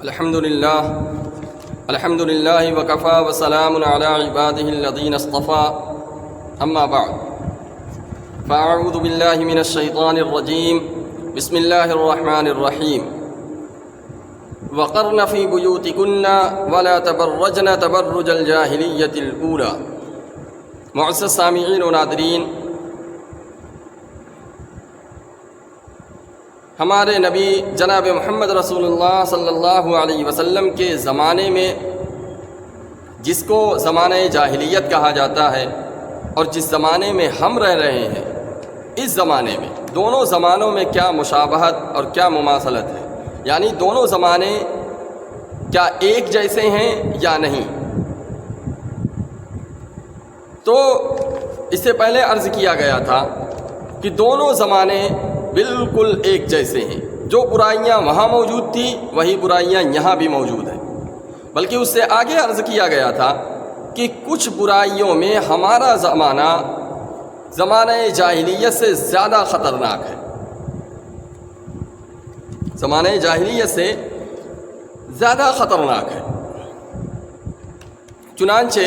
الحمد لله وكفى وسلام على عباده الذين اصطفى أما بعد فأعوذ بالله من الشيطان الرجيم بسم الله الرحمن الرحيم وقرن في بيوتكن ولا تبرجن تبرج الجاهلية الأولى. معزز سامعین و ناظرین، ہمارے نبی جناب محمد رسول اللہ صلی اللہ علیہ وسلم کے زمانے میں، جس کو زمانہ جاہلیت کہا جاتا ہے اور جس زمانے میں ہم رہ رہے ہیں، اس زمانے میں دونوں زمانوں میں کیا مشابہت اور کیا مماثلت ہے، یعنی دونوں زمانے کیا ایک جیسے ہیں یا نہیں. تو اس سے پہلے عرض کیا گیا تھا کہ دونوں زمانے بالکل ایک جیسے ہیں. جو برائیاں وہاں موجود تھیں وہی برائیاں یہاں بھی موجود ہیں. بلکہ اس سے آگے عرض کیا گیا تھا کہ کچھ برائیوں میں ہمارا زمانہ جاہلیت سے زیادہ خطرناک ہے. زمانہ جاہلیت سے زیادہ خطرناک ہے. چنانچہ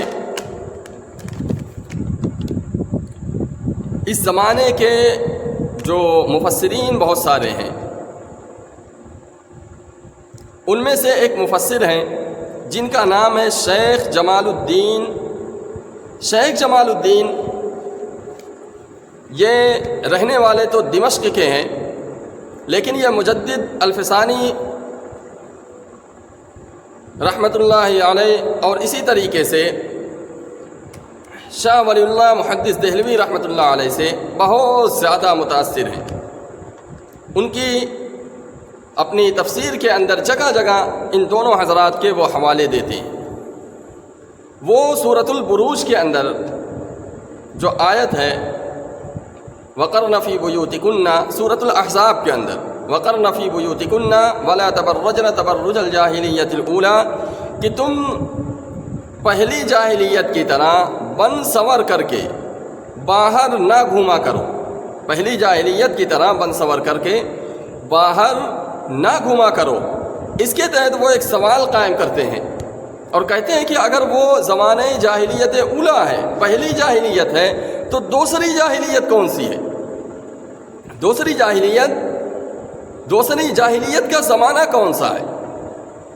اس زمانے کے جو مفسرین بہت سارے ہیں، ان میں سے ایک مفسر ہیں جن کا نام ہے شیخ جمال الدین. شیخ جمال الدین یہ رہنے والے تو دمشق کے ہیں، لیکن یہ مجدد الفسانی رحمۃ اللہ علیہ اور اسی طریقے سے شاہ ولی اللہ محدث دہلوی رحمۃ اللہ علیہ سے بہت زیادہ متاثر ہیں. ان کی اپنی تفسیر کے اندر جگہ جگہ ان دونوں حضرات کے وہ حوالے دیتے ہیں. وہ سورۃ البروج کے اندر جو آیت ہے وَقَرْنَ فِي بُيُوتِكُنَّ، سورۃ الاحزاب کے اندر وَقَرْنَ فِي بُيُوتِكُنَّ وَلَا تَبَرَّجْنَ تَبَرُّجَ الْجَاهِلِيَّةِ الْأُولَىٰ، کہ تم پہلی جاہلیت کی طرح بن سنور کر کے باہر نہ گھوما کرو. پہلی جاہلیت کی طرح بن سنور کر کے باہر نہ گھوما کرو. اس کے تحت وہ ایک سوال قائم کرتے ہیں اور کہتے ہیں کہ اگر وہ زمانہ جاہلیت اولا ہے، پہلی جاہلیت ہے، تو دوسری جاہلیت کون سی ہے؟ دوسری جاہلیت کا زمانہ کون سا ہے؟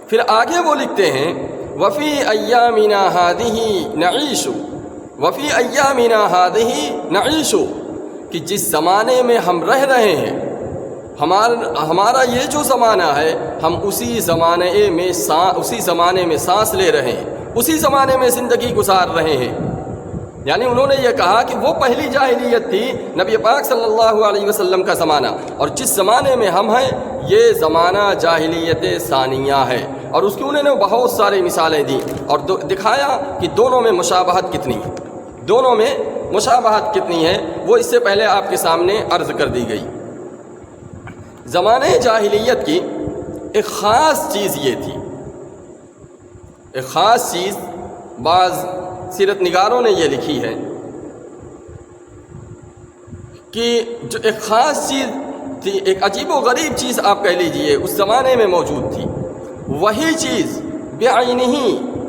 پھر آگے وہ لکھتے ہیں وفی ایامنا ہادہ نعیش، وفی ایامنا ہادہ نعیش، کہ جس زمانے میں ہم رہ رہے ہیں، ہمارا یہ جو زمانہ ہے، ہم اسی زمانے میں سانس لے رہے ہیں، اسی زمانے میں زندگی گزار رہے ہیں. یعنی انہوں نے یہ کہا کہ وہ پہلی جاہلیت تھی نبی پاک صلی اللہ علیہ وسلم کا زمانہ، اور جس زمانے میں ہم ہیں یہ زمانہ جاہلیت ثانیہ ہے. اور اس کی انہوں نے بہت ساری مثالیں دیں اور دکھایا کہ دونوں میں مشابہت کتنی ہے. دونوں میں مشابہت کتنی ہے وہ اس سے پہلے آپ کے سامنے عرض کر دی گئی. زمانہ جاہلیت کی ایک خاص چیز یہ تھی، ایک خاص چیز بعض سیرت نگاروں نے یہ لکھی ہے کہ جو ایک خاص چیز تھی، ایک عجیب و غریب چیز آپ کہہ لیجئے، اس زمانے میں موجود تھی. وہی چیز بعینہ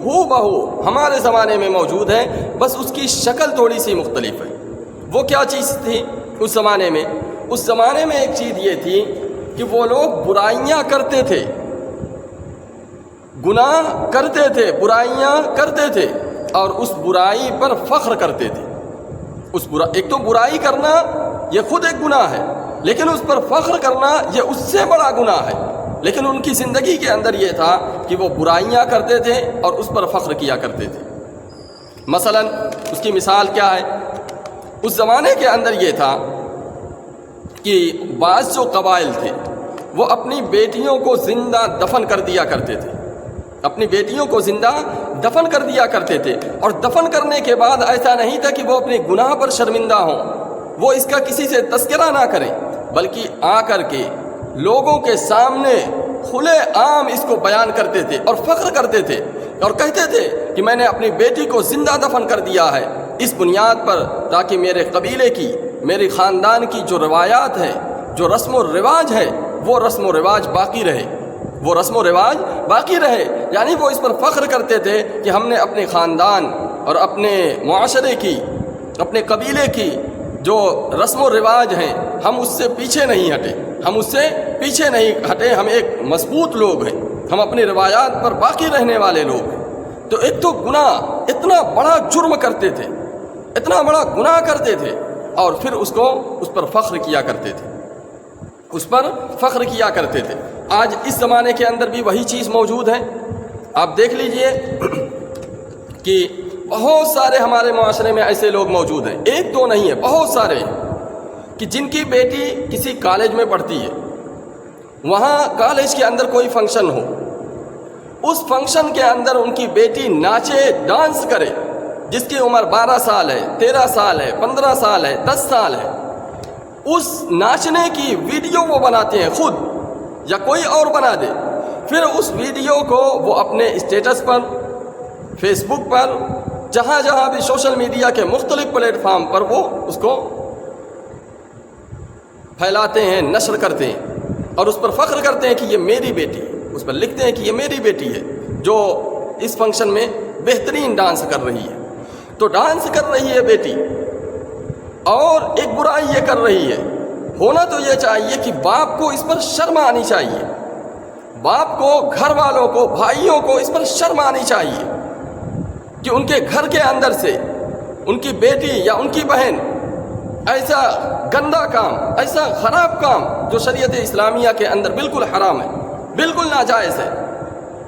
ہو بہو ہمارے زمانے میں موجود ہے، بس اس کی شکل تھوڑی سی مختلف ہے. وہ کیا چیز تھی اس زمانے میں؟ اس زمانے میں ایک چیز یہ تھی کہ وہ لوگ برائیاں کرتے تھے، گناہ کرتے تھے، برائیاں کرتے تھے، اور اس برائی پر فخر کرتے تھے. ایک تو برائی کرنا یہ خود ایک گناہ ہے، لیکن اس پر فخر کرنا یہ اس سے بڑا گناہ ہے. لیکن ان کی زندگی کے اندر یہ تھا کہ وہ برائیاں کرتے تھے اور اس پر فخر کیا کرتے تھے. مثلا اس کی مثال کیا ہے؟ اس زمانے کے اندر یہ تھا کہ بعض جو قبائل تھے وہ اپنی بیٹیوں کو زندہ دفن کر دیا کرتے تھے، اپنی بیٹیوں کو زندہ دفن کر دیا کرتے تھے. اور دفن کرنے کے بعد ایسا نہیں تھا کہ وہ اپنے گناہ پر شرمندہ ہوں، وہ اس کا کسی سے تذکرہ نہ کریں، بلکہ آ کر کے لوگوں کے سامنے کھلے عام اس کو بیان کرتے تھے اور فخر کرتے تھے اور کہتے تھے کہ میں نے اپنی بیٹی کو زندہ دفن کر دیا ہے اس بنیاد پر، تاکہ میرے قبیلے کی، میرے خاندان کی جو روایات ہے، جو رسم و رواج ہے، وہ رسم و رواج باقی رہے، وہ رسم و رواج باقی رہے. یعنی وہ اس پر فخر کرتے تھے کہ ہم نے اپنے خاندان اور اپنے معاشرے کی، اپنے قبیلے کی جو رسم و رواج ہیں ہم اس سے پیچھے نہیں ہٹے، ہم اس سے پیچھے نہیں ہٹے، ہم ایک مضبوط لوگ ہیں، ہم اپنی روایات پر باقی رہنے والے لوگ ہیں. تو ایک تو گناہ، اتنا بڑا جرم کرتے تھے، اتنا بڑا گناہ کرتے تھے، اور پھر اس پر فخر کیا کرتے تھے، اس پر فخر کیا کرتے تھے. آج اس زمانے کے اندر بھی وہی چیز موجود ہے. آپ دیکھ لیجئے کہ بہت سارے ہمارے معاشرے میں ایسے لوگ موجود ہیں، ایک دو نہیں ہے، بہت سارے ہیں، کہ جن کی بیٹی کسی کالج میں پڑھتی ہے، وہاں کالج کے اندر کوئی فنکشن ہو، اس فنکشن کے اندر ان کی بیٹی ناچے، ڈانس کرے، جس کی عمر 12 سال ہے، 13 سال ہے، 15 سال ہے، 10 سال ہے، اس ناچنے کی ویڈیو وہ بناتے ہیں خود یا کوئی اور بنا دے. پھر اس ویڈیو کو وہ اپنے اسٹیٹس پر، فیس بک پر، جہاں جہاں بھی سوشل میڈیا کے مختلف پلیٹ فارم پر وہ اس کو پھیلاتے ہیں، نشر کرتے ہیں، اور اس پر فخر کرتے ہیں کہ یہ میری بیٹی ہے. اس پر لکھتے ہیں کہ یہ میری بیٹی ہے جو اس فنکشن میں بہترین ڈانس کر رہی ہے. تو ڈانس کر رہی ہے بیٹی، اور ایک برائی یہ کر رہی ہے. ہونا تو یہ چاہیے کہ باپ کو اس پر شرم آنی چاہیے، باپ کو، گھر والوں کو، بھائیوں کو اس پر شرم آنی چاہیے کہ ان کے گھر کے اندر سے ان کی بیٹی یا ان کی بہن ایسا گندا کام، ایسا خراب کام جو شریعت اسلامیہ کے اندر بالکل حرام ہے، بالکل ناجائز ہے،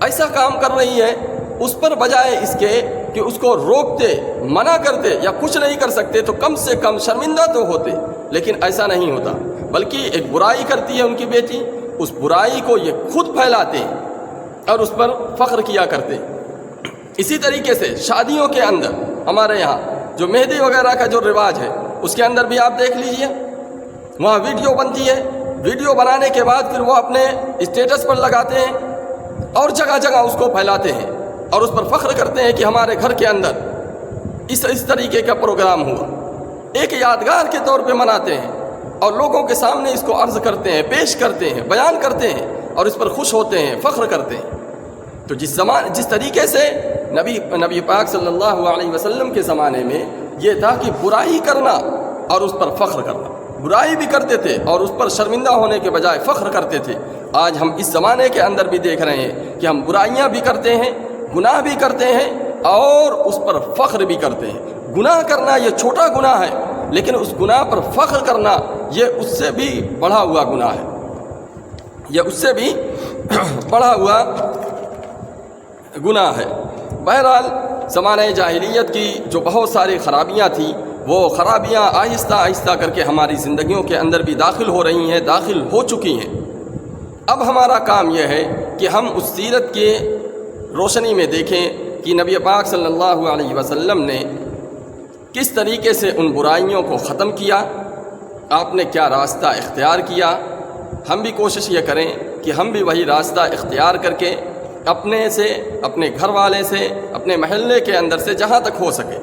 ایسا کام کر رہی ہے. اس پر بجائے اس کے کہ اس کو روکتے، منع کرتے، یا کچھ نہیں کر سکتے تو کم سے کم شرمندہ تو ہوتے، لیکن ایسا نہیں ہوتا، بلکہ ایک برائی کرتی ہے ان کی بیٹی، اس برائی کو یہ خود پھیلاتے ہیں اور اس پر فخر کیا کرتے ہیں. اسی طریقے سے شادیوں کے اندر ہمارے یہاں جو مہندی وغیرہ کا جو رواج ہے، اس کے اندر بھی آپ دیکھ لیجئے، وہاں ویڈیو بنتی ہے، ویڈیو بنانے کے بعد پھر وہ اپنے اسٹیٹس پر لگاتے ہیں اور جگہ جگہ اس کو پھیلاتے ہیں اور اس پر فخر کرتے ہیں کہ ہمارے گھر کے اندر اس طریقے کا پروگرام ہوا. ایک یادگار کے طور پہ مناتے ہیں اور لوگوں کے سامنے اس کو عرض کرتے ہیں، پیش کرتے ہیں، بیان کرتے ہیں اور اس پر خوش ہوتے ہیں، فخر کرتے ہیں. تو جس طریقے سے نبی پاک صلی اللہ علیہ وسلم کے زمانے میں یہ تھا کہ برائی کرنا اور اس پر فخر کرنا، برائی بھی کرتے تھے اور اس پر شرمندہ ہونے کے بجائے فخر کرتے تھے. آج ہم اس زمانے کے اندر بھی دیکھ رہے ہیں کہ ہم برائیاں بھی کرتے ہیں، گناہ بھی کرتے ہیں اور اس پر فخر بھی کرتے ہیں. گناہ کرنا یہ چھوٹا گناہ ہے، لیکن اس گناہ پر فخر کرنا یہ اس سے بھی بڑھا ہوا گناہ ہے، یہ اس سے بھی بڑھا ہوا گناہ ہے. بہرحال زمانہ جاہلیت کی جو بہت ساری خرابیاں تھیں، وہ خرابیاں آہستہ آہستہ کر کے ہماری زندگیوں کے اندر بھی داخل ہو رہی ہیں، داخل ہو چکی ہیں. اب ہمارا کام یہ ہے کہ ہم اس سیرت کے روشنی میں دیکھیں کہ نبی پاک صلی اللہ علیہ وسلم نے کس طریقے سے ان برائیوں کو ختم کیا، آپ نے کیا راستہ اختیار کیا. ہم بھی کوشش یہ کریں کہ ہم بھی وہی راستہ اختیار کر کے اپنے سے، اپنے گھر والے سے، اپنے محلے کے اندر سے جہاں تک ہو سکے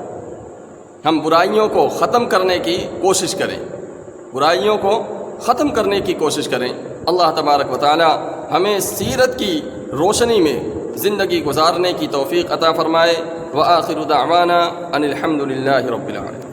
ہم برائیوں کو ختم کرنے کی کوشش کریں، برائیوں کو ختم کرنے کی کوشش کریں. اللہ تبارک و تعالی ہمیں سیرت کی روشنی میں زندگی گزارنے کی توفیق عطا فرمائے. وآخر دعوانا ان الحمد للہ رب العالمین.